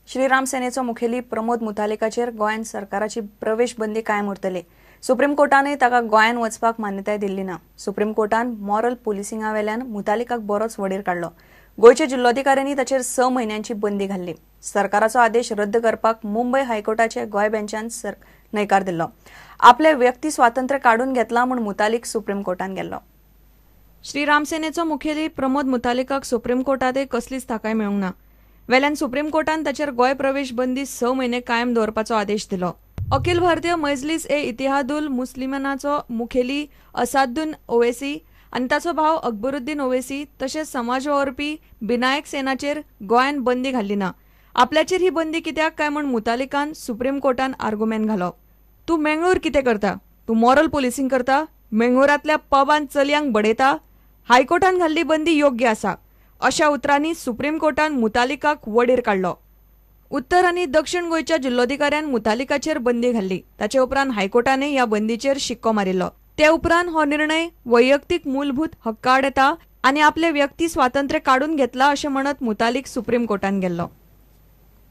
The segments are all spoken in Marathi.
श्रीराम सेनेचो मुखेली प्रमोद मुतालिकाचेर गोंयान सरकाराची प्रवेश बंदी कायम उरतली। सुप्रीम कोर्टानय ताका गोंयान वचपाक मान्यताय दिल्ली ना। सुप्रीम कोर्टान मॉरल पुलिसिंगा वेल्यान मुतालिकाक बरोच वडीर काडलो। गोयच्या जिल्लोधिकाऱ्यांनी ताचेर 6 म्हयन्यांची बंदी घाल्ली। सरकाराचो आदेश रद्द करपाक मुंबय हायकोर्टाचे गोंय बेंचान न्हयकार दिल्लो। आपले व्यक्ती स्वातंत्र्य काडून घेतला म्हूण मुतालिक सुप्रीम कोर्टान गेल्लो। श्रीराम सेनेचो मुखेली प्रमोद मुतालिकाक सुप्रीम कोर्टातय कसलीच थाकाय मेळूंक ना। वेल्यान सुप्रीम कोर्टान ताचेर गोंय प्रवेश बंदी 6 म्हयने कायम दवरपाचो आदेश दिलो। अखिल भारतीय मजलिस ए इतिहादुल मुस्लिमानाचो मुखेली असादुद्दीन ओवैसी आनी ताचो भाव अकबरुद्दीन ओवैसी तशेंच समाज वावरपी बिनायक सेनाचेर गोंयान बंदी घाल्ली ना। आपल्याचेर ही बंदी कित्याक काय म्हूण मुतालिकान सुप्रीम कोर्टान आर्ग्युमेंट घालो। तूं मेंगळूर कितें करता? तूं मॉरल पुलिसिंग करता? मेंगळुरांतल्या पबान चलयांक बडयता? हायकोर्टान घाल्ली बंदी योग्य आसा अशा उतरांनी सुप्रीम कोर्टान मुतालिकाक वडीर काडलो। उत्तर आनी दक्षिण गोंयच्या जिल्लोधिकाऱ्यान मुतालिकाचेर बंदी घाल्ली। ताचे उपरांत हायकोर्टानय ह्या बंदीचेर शिक्को मारिल्लो। ते उपरांत हो निर्णय वैयक्तीक मूलभूत हक्का आड येता आनी आपले व्यक्ती स्वातंत्र्य काडून घेतला अशें म्हणत मुतालिक सुप्रीम कोर्टान गेल्लो।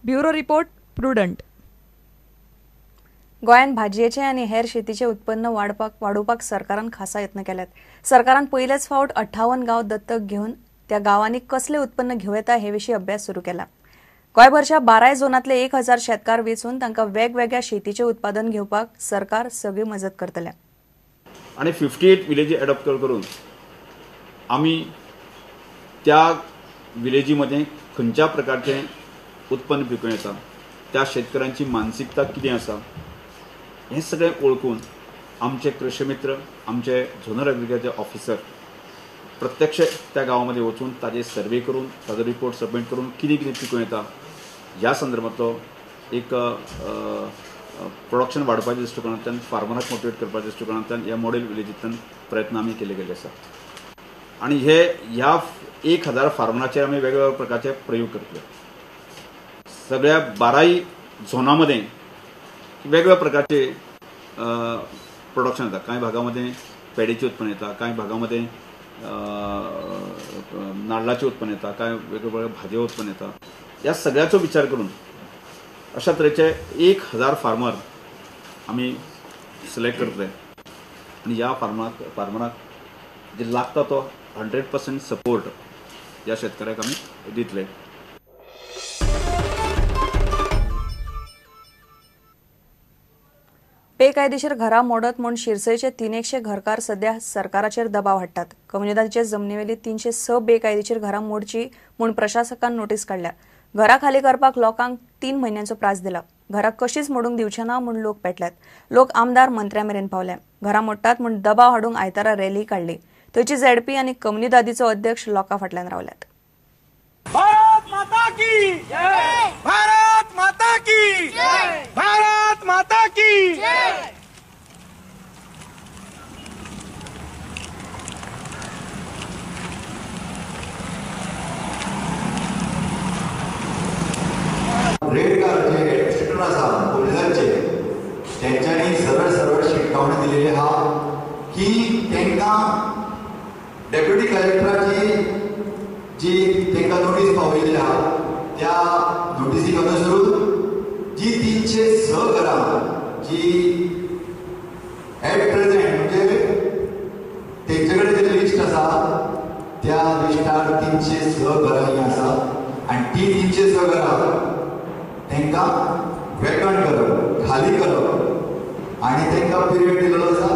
Bureau report prudent. गोंयान भाजयेचें आनी हेर शेतीचें उत्पन्न वाडोवपाक सरकारान खासा यत्न केल्यात। सरकारान पयलेच फावट 58 गांव दत्तक घेवन त्या गांवांनी कसले उत्पन्न घेवं येता हे विशीं अभ्यास सुरू केला। गोंयभरच्या 12 झोनांतले 1000 शेतकार वेचून तांकां वेगवेगळ्या शेतीचें उत्पादन घेवपाक सरकार सगळी मजत करतले। आणि 58 विलेजी अडॉप्ट करून आम्ही त्या विलेजीमध्ये खंयच्या प्रकारचे उत्पन्न पिकूं येता, त्या शेतकऱ्यांची मानसिकता कितें आसा हें सगळें ओळखून आमचे कृषी मित्र, आमचे झोनल एग्रीकल्चर ऑफिसर प्रत्यक्ष त्या गावामध्ये वचून ताजे सर्वे करून ताजो रिपोर्ट सबमिट करून कितें कितें पिकूं येता ह्या संदर्भातलो एक प्रोडक्शन वाडपाच्या दृश्टिकोनांतल्यान फार्मराक मोटिवेट करपाच्या दृश्टिकोनांतल्यान ह्या मॉडेल विलेजींतल्यान प्रयत्न आमी केले गेले आसा। आनी ह्या 1000 फार्मराचेर आमी वेगवेगळ्या प्रकारचे प्रयोग करतले। सगळ्या 12 झोनामध्ये वेगवेगळ्या प्रकारचे प्रोडक्शन येतात। काही भागामध्ये पेडेचे उत्पन्न येतात, काही भागामध्ये नाल्लाचे उत्पन्न येतात, काही वेगवेगळ्या भाजये उत्पन्न येतात। या सगळ्याचो विचार करून अशा तरेचे 1000 फार्मर आम्ही सिलेक्ट करतले आणि ह्या फार्मराक जे लागता तो 100% सपोर्ट ह्या शेतकऱ्याक आमी दितले। बेकायदेशीर घरां मोडत म्हूण शिरसयचे 300 घरकार सध्या सरकाराचेर दबाव हाडटात। कम्युनिटीचे जमनीवेली 306 बेकायदेशीर घरां मोडची म्हूण प्रशासकान नोटीस काडल्या। घरां खाली करपाक लोकांक 3 म्हयन्यांचो प्रास दिला। घरां कशीच मोडूंक दिवचे ना म्हूण लोक पेटल्यात। लोक आमदार मंत्र्या मेरेन पावल्या। घरां मोडटात म्हूण दबाव हाडूंक आयतारा रॅली काडली। थंयची झेडपी आनी कम्युनिदादीचो अध्यक्ष लोकां फाटल्यान रावल्यात। भारत माता की जय! भारत माता की जय! भारत माता की जय! रेड कार्डचे एडमिनिस्ट्रेटर आसा पोलिसांचे तेंच्यांनी सरळ सरळ शिटकावणी दिलेली आहा की तांकां डेप्युटी कलेक्टराची जी तांकां नोटीस पावयल्ली आहा त्या नोटीसीक अनुसरून जी 306 घरां जी एट प्रेझेंट म्हणजे तेंचे कडेन जे लिस्ट आसा त्या लिस्टार 306 घरां ही आसा आनी ती 306 घरां तांकां वेकंट करप, खाली करप आनी तांकां पिरियड दिलेलो आसा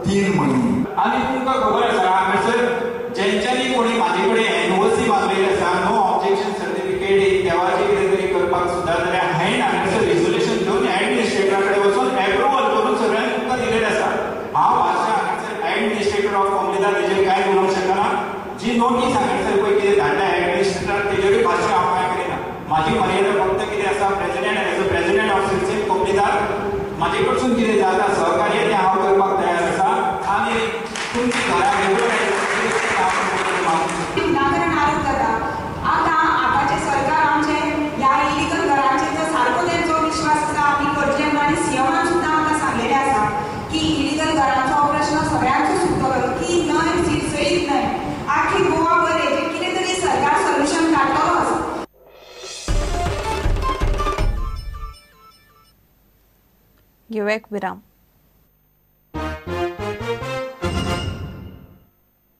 3 म्हयने। आनी तुमकां खबर आसा हांगासर जेंच्यांनी कोणी म्हाजे कडेन एनओसी मागलेली आसा, नो ऑब्जेक्शन सर्टिफिकेट देवाचें कितें तरी करपाक सुद्दां जाल्यार हांवें हांगासर रेजोल्युशन घेवन एडमिनिस्ट्रेटरा कडेन वचून एप्रुवल करून सगळ्यांक तुमकां दिलेलें आसा। हांव मातशें हांगासर एडमिनिस्ट्रेटर ऑफ कम्युनिटी तेजेर कांय उलोवंक शकना। जी नोटीस हांगासर पळय कितें धाडल्या एडमिनिस्ट्रेटर तेजेरूय भाशें हांव कांय करिना। म्हाजी मर्यादा फक्त कितें आसा president as a president of Silchar community म्हाजे कडसून कितें जाता सहकार्य तें हांव करपाक तयार आसा आनी तुमची घरां विनाकारण आरोप जाता। आतांचे सरकार आमचे ह्या इलिगल घरांचेर सारको तेंचो विश्वास आसा आमी करतले आनी सीएमान सुद्दां आमकां सांगलेलें आसा की इलिगल घरांचो प्रश्न सगळ्यांचो सुटतलो, की न्हय सिरसयत न्हय आख्खी गोवा भर हेजेर कितें तरी सरकार सोल्युशन काडटलो आसा। घेऊया एक विराम.